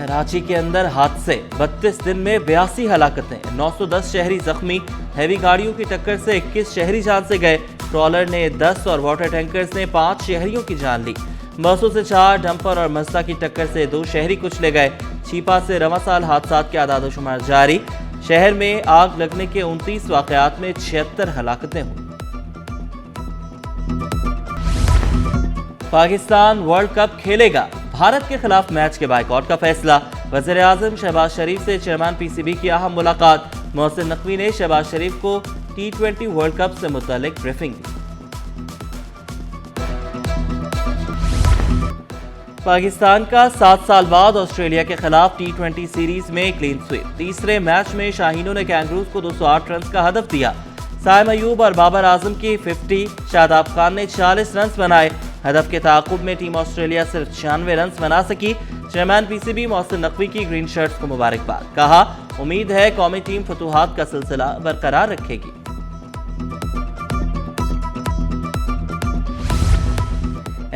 कराची के अंदर हादसे, 32 दिन में 82 हलाकतें, 910 शहरी जख्मी। हैवी गाड़ियों की टक्कर से 21 शहरी जान से गए। ट्रॉलर ने 10 और वाटर टैंकर्स ने 5 शहरियों की जान ली। बसों से 4, डंपर और मस्ता की टक्कर से 2 शहरी कुचले गए। छिपा से रवा साल हादसात के आदाद-ओ-शुमार जारी। शहर में आग लगने के 29 वाक़यात में 76 हलाकतें हुई। पाकिस्तान वर्ल्ड कप खेलेगा, भारत के खिलाफ मैच के बाइकआउट का फैसला। वज़ीर-ए-आज़म शहबाज शरीफ से चेयरमैन पीसीबी की अहम मुलाकात। मोहसिन नकवी ने शहबाज शरीफ को T20 वर्ल्ड कप से मुतालिक ब्रीफिंग दी। पाकिस्तान का 7 साल बाद ऑस्ट्रेलिया के खिलाफ T20 सीरीज में क्लीन स्वीप। तीसरे मैच में शाहीनों ने कैंगरूज को 208 रन का हदफ दिया। साइम अयूब और बाबर आजम की 50, शादाब खान ने 40 रन बनाए। हदफ के ताक़ुब में टीम ऑस्ट्रेलिया सिर्फ 96 रन बना सकी। चेयरमैन पीसीबी मोहसिन नकवी की ग्रीन शर्ट्स को मुबारकबाद। कहा, उम्मीद है कौमी टीम फतूहात का सिलसिला बरकरार रखेगी।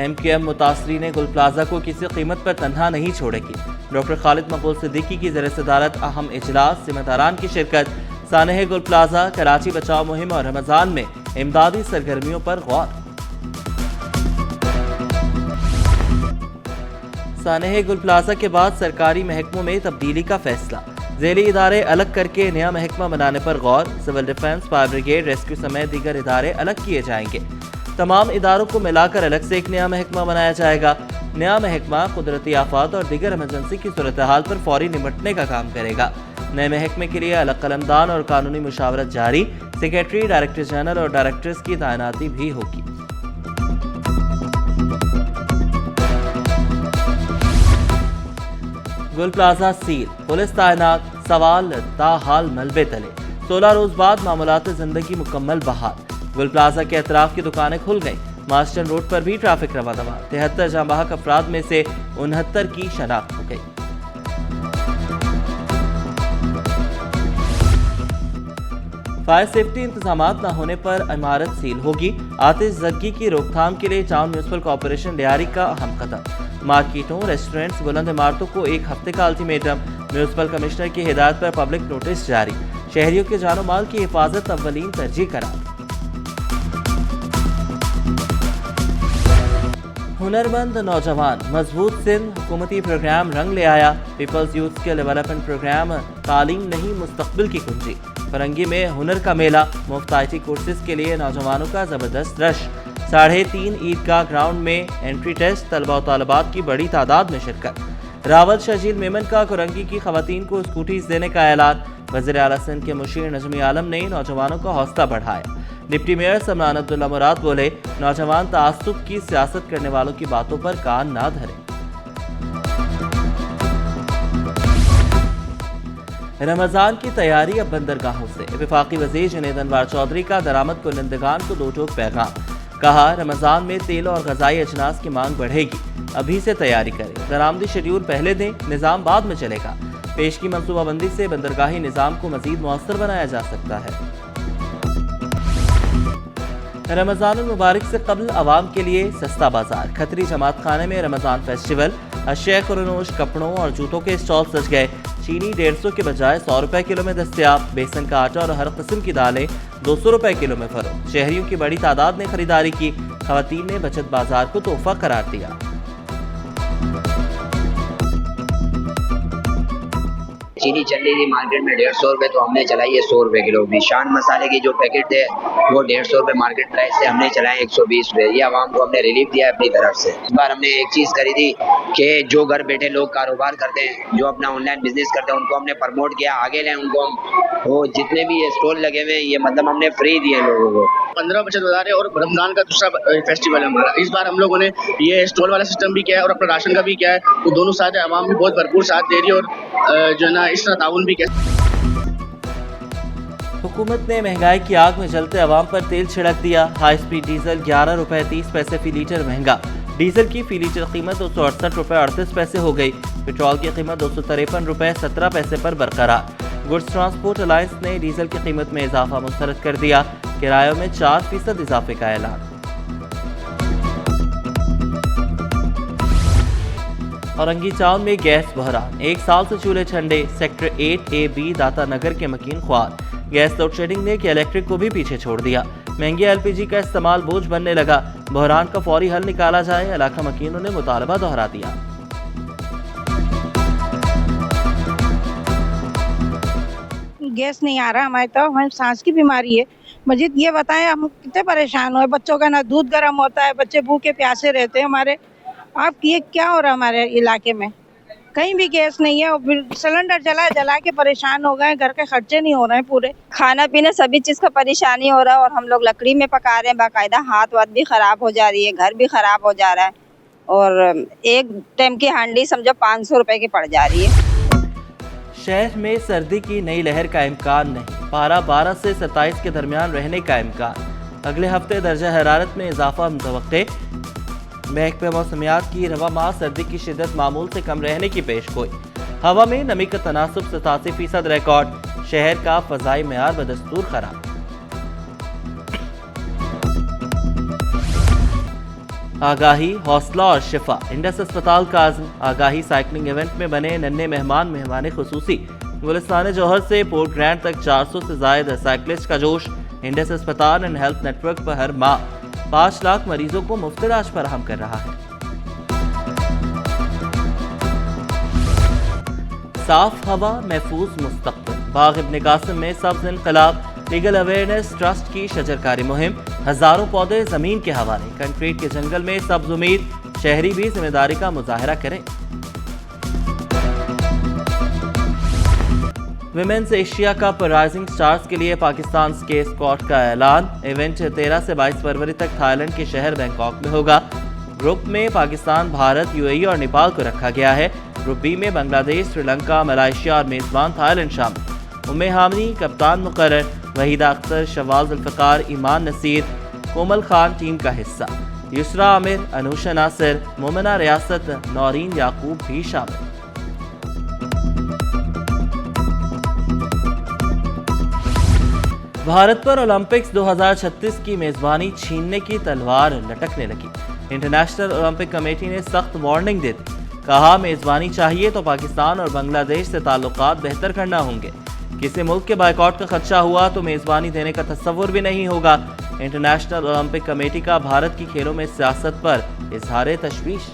MQM मुतासरीन गुल प्लाजा को किसी कीमत पर तन्हा नहीं छोड़ेगी। डॉक्टर खालिद मकबूल सिद्दीकी की ज़ेर सदारत अहम इजलास, जिम्मेदारान की शिरकत। सानेह गुल प्लाजा कराची बचाओ मुहिम और रमजान में इमदादी सरगर्मियों पर गौर। सानेह गुल प्लाजा के बाद सरकारी महकमों में तब्दीली का फैसला। ज़ेली इदारे अलग करके नया महकमा बनाने पर गौर। Civil defence, fire brigade, rescue समेत दीगर इदारे अलग किए जाएंगे। तमाम इदारों को मिलाकर अलग से एक नया महकमा बनाया जाएगा। नया महकमा कुदरती आफात और दीगर इमरजेंसी की सूरत हाल पर फौरी निपटने का काम करेगा। नए महकमे के लिए अलग कलमदान और कानूनी मुशावरत जारी। सेक्रेटरी, डायरेक्टर जनरल और डायरेक्टर्स की तैनाती भी होगी। गुल प्लाजा सील, पुलिस तैनात, सवाल ताहाल मलबे तले। 16 रोज बाद मामूलात जिंदगी मुकम्मल बहाल। गुल प्लाजा के अतराफ की दुकानें खुल गई। मास्टन रोड पर भी ट्रैफिक रवा दवा। 73 जाँ बहक अफराद में से 69 की शनाख्त हो गई। फायर सेफ्टी इंतजामात न होने पर इमारत सील होगी। आतिश ज़दगी की रोकथाम के लिए टाउन म्यूनिसिपल कॉर्पोरेशन लियारी का अहम कदम। मार्केटों, रेस्टोरेंट्स, बुलंद इमारतों को 1 हफ्ते का अल्टीमेटम। म्यूनिसिपल कमिश्नर की हिदायत पर पब्लिक नोटिस जारी। शहरियों के जानो माल की हिफाजत अव्वलीन तरजीह करार। हुनरमंद नौजवान, मजबूत सिंध हुकूमती प्रोग्राम रंग ले आया। People's youth skill development programme तालीम नहीं मुस्तकबिल की कुंजी। फरंगी में हुनर का मेला, मुफ्त IT कोर्सेज के लिए नौजवानों का जबरदस्त रश। 3.5 ईदगाह ग्राउंड में एंट्री टेस्ट, तलबा और तालिबात की बड़ी तादाद में शिरकत। रावत शजील मेमन का कुरंगी की खवातीन को स्कूटीज देने का ऐलान। वज़ीर आला सिंध के मुशीर नजमी आलम ने नौजवानों का हौसला बढ़ाया। डिप्टी मेयर समरान अब्दुल्ला मुराद बोले, नौजवान तासुब की सियासत करने वालों की बातों पर कान ना धरे। रमजान की तैयारी अब बंदरगाहों से। वफाकी वज़ीर जुनैद अनवार चौधरी का दरामद कुनंदगान को 2 टोक पैगाम। कहा, रमजान में तेल और ग़ज़ाई अजनास की मांग बढ़ेगी, अभी से तैयारी करें। दरामदी शेड्यूल पहले दें, निज़ाम बाद में चलेगा। पेश की मनसूबाबंदी से बंदरगाही निज़ाम को मज़ीद मौसर बनाया जा सकता है। रमजान मुबारक से कबल अवाम के लिए सस्ता बाजार। खतरी जमात खाने में रमजान फेस्टिवल। अशिया खुरनोश, कपड़ों और जूतों के स्टॉल सज गए। चीनी 150 के बजाय 100 रुपए किलो में दस्तयाब। बेसन का आटा और हर किस्म की दालें 200 रुपए किलो में फरोख्त। शहरियों की बड़ी तादाद ने खरीदारी की। खवातीन ने बचत बाजार को तोहफा करार दिया। चीनी चल रही थी मार्केट में 150 रुपए, तो हमने चलाई है 100 रुपए किलो भी। शान मसाले की जो पैकेट थे वो 150 रुपए मार्केट प्राइस से हमने चलाए 120 रुपए। ये आवाम को हमने रिलीफ दिया है अपनी तरफ से। इस बार हमने एक चीज करी थी कि जो घर बैठे लोग कारोबार करते हैं, जो अपना ऑनलाइन बिजनेस करते हैं, उनको हमने प्रमोट किया, आगे लें उनको हम। वो जितने भी ये स्टॉल लगे हुए हैं, ये मतलब हमने फ्री दिए लोगों को। 15 बचत बाजार है और रमजान का दूसरा फेस्टिवल है हमारा। इस बार हम लोगों ने ये स्टॉल वाला सिस्टम भी किया है और अपना राशन का भी किया है। तो दोनों साथ है, आवाम भी बहुत भरपूर साथ दे रही है और जो है ना इस तरह ताउन भी किया। हुकूमत ने महंगाई की आग में जलते अवाम पर तेल छिड़क दिया। हाई स्पीड डीजल 11 रुपए 30 पैसे फी लीटर महंगा। डीजल की फी लीटर कीमत 268 रुपए 38 पैसे हो गई। पेट्रोल की कीमत 253 रुपए 17 पैसे पर बरकरार। गुड्स ट्रांसपोर्ट अलायंस ने डीजल की कीमत में इजाफा मुस्तरद कर दिया। किरायों में 4% इजाफे का ऐलान। औरंगी टाउन में गैस बहरान, एक साल से चूल्हे ठंडे। सेक्टर 8A-B दाता नगर के मकीन ख्वार। गैस लोड शेडिंग ने कि इलेक्ट्रिक को भी पीछे छोड़ दिया। महंगी LPG का इस्तेमाल बोझ बनने लगा। बहरान का फौरी हल निकाला जाए, इलाका मकीनों ने मुतालबा दोहरा दिया। गैस नहीं आ रहा हमारे, तो हमें सांस की बीमारी है। मजीद ये बताएं, हम कितने परेशान हुए, बच्चों का ना दूध गर्म होता है, बच्चे भूखे प्यासे रहते हैं हमारे। आप ये क्या हो रहा हमारे इलाके में, कहीं भी गैस नहीं है। और फिर सिलेंडर जला के परेशान हो गए, घर के खर्चे नहीं हो रहे हैं पूरे। खाना पीना सभी चीज़ का परेशानी हो रहा है, और हम लोग लकड़ी में पका रहे हैं बाकायदा। हाथ वाथ भी ख़राब हो जा रही है, घर भी ख़राब हो जा रहा है, और एक टाइम की हांडी समझो 500 रुपए की पड़ जा रही है। शहर में सर्दी की नई लहर का इम्कान नहीं। पारा 12 से 27 के दरमियान रहने का इम्कान। अगले हफ्ते दर्जा हरारत में इजाफा मुतवक्के। महकमे मौसमियात की रवा माह सर्दी की शिद्दत मामूल से कम रहने की पेशगोई। हवा में नमी का तनासुब 87% रिकॉर्ड। शहर का फ़ज़ाई मेयार बदस्तूर खराब। आगाही, हौसला और शिफा। इंडस अस्पताल का आज़म। आगाही साइकिलिंग इवेंट में बने नन्हे मेहमान खुसूसी। गुलिस्तान जौहर से पोर्ट ग्रैंड तक 400 से ज़ायद साइकिलिस्ट का जोश। इंडस अस्पताल एंड हेल्थ नेटवर्क पर हर माह 5 लाख मरीजों को मुफ्त इलाज फराहम कर रहा है। साफ हवा, महफूज मुस्तक़बिल। बाग इब्न कासिम में सब्ज़ इनक़लाब। लीगल अवेयरनेस ट्रस्ट की शजरकारी मुहिम। हजारों पौधे जमीन के हवाले। कंक्रीट के जंगल में सब्ज़ उम्मीद। शहरी भी जिम्मेदारी का मुजाहरा करें। Women's Asia cup rising stars के लिए पाकिस्तान के स्क्वाड का ऐलान। इवेंट 13 से 22 फरवरी तक थाईलैंड के शहर बैंकॉक में होगा। ग्रुप में पाकिस्तान, भारत, UAE और नेपाल को रखा गया है। ग्रुप बी में बांग्लादेश, श्रीलंका, मलेशिया और मेजबान थाईलैंड शामिल। उम्मे हामिनी कप्तान मुकर्रर। वहीदा अख्तर, शवाल जुल्फ़िकार, ईमान नसीर, कोमल खान टीम का हिस्सा। युसरा आमिर, अनूशा नासिर, मोमिना रियासत, नौरीन याकूब भी शामिल। भारत पर ओलंपिक्स 2036 की मेजबानी छीनने की तलवार लटकने लगी। इंटरनेशनल ओलंपिक कमेटी ने सख्त वार्निंग दे दी। कहा, मेजबानी चाहिए तो पाकिस्तान और बांग्लादेश से ताल्लुकात बेहतर करना होंगे। किसी मुल्क के बायकॉट का खदशा हुआ तो मेजबानी देने का तस्वुर भी नहीं होगा। इंटरनेशनल ओलंपिक कमेटी का भारत की खेलों में सियासत पर इजहार तशवीश।